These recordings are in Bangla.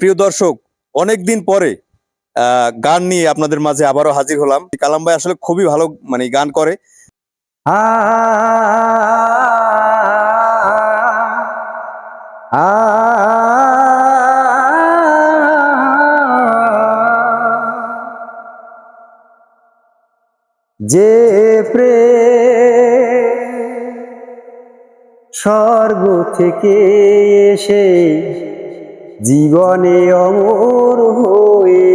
প্রিয় দর্শক, অনেকদিন পরে গান নিয়ে আপনাদের মাঝে আবারও হাজির হলাম। কালাম ভাই আসলে খুবই ভালো গান করে। যে প্রেম স্বর্গ থেকে এসে জীবনে অমর হয়ে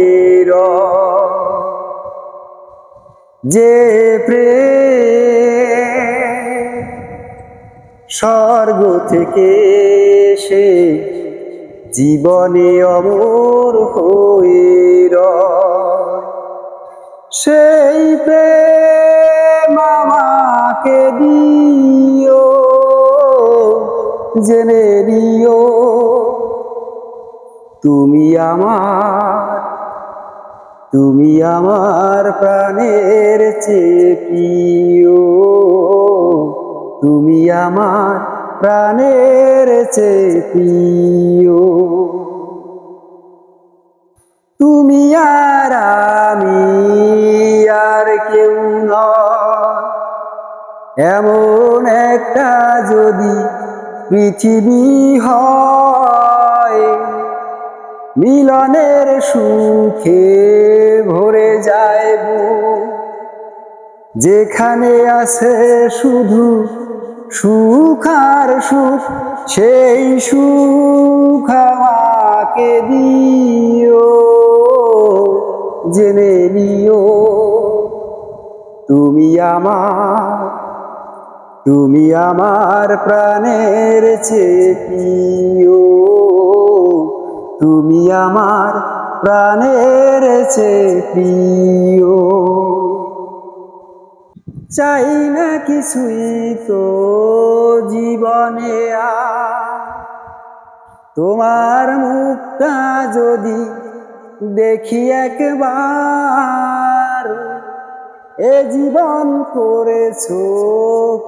যে প্রেম স্বর্গ থেকে এসে জীবনে অমর হয়ে সেই প্রেম আমাকে দিও, জেনে নিও তুমি আমার প্রাণের চেয়ে প্রিয়, তুমি আমার প্রাণের চেয়ে প্রিয়। তুমি আর আমি আর কেউ নয়, এমন একটা যদি পৃথিবী হয়, মিলনের সুখে ভরে যায় বুক, যেখানে আছে শুধু সুখ আর সুখ, সেই সুখ আমাকে দিও, জেনে নিও তুমি আমার প্রাণের চেয়ে প্রিয়, তুমি আমার প্রাণের চেয়ে প্রিয়। চাই না কিছুই তো জীবনে আর, তোমার মুখটা যদি দেখি একবার, এ জীবন করেছো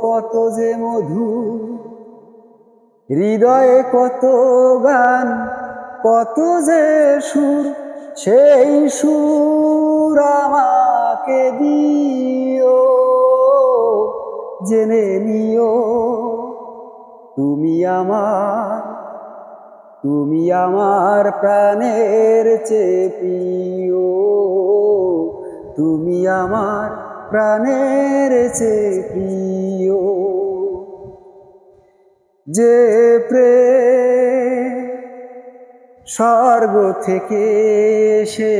কত যে মধু, হৃদয়ে কত গান কত যে সুর, সেই সুর আমাকে দিও, জেনে নিও তুমি আমার প্রাণের চেয়ে প্রিয়, তুমি আমার প্রাণের চেয়ে প্রিয়। যে প্রেম স্বর্গ থেকে এসে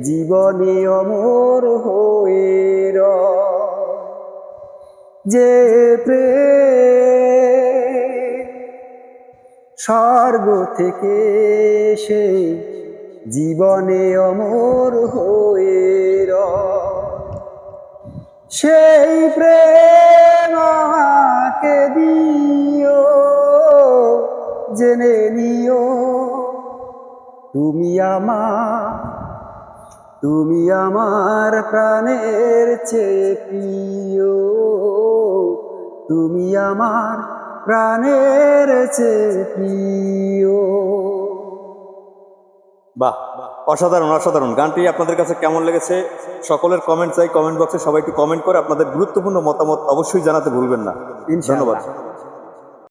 জীবনে অমর হয়ে যে প্রেম স্বর্গ থেকে এসে জীবনে অমর হয়ে সেই প্রেম আমাকে দিও, জেনে নিও তুমি আমার প্রাণের চেয়ে প্রিয়, তুমি আমার প্রাণের চেয়ে প্রিয়। বাহ, অসাধারণ অসাধারণ। গানটি আপনাদের কাছে কেমন লেগেছে সকলের কমেন্ট চাই। কমেন্ট বক্সে সবাই একটু কমেন্ট করে আপনাদের গুরুত্বপূর্ণ মতামত অবশ্যই জানাতে ভুলবেন না। ধন্যবাদ।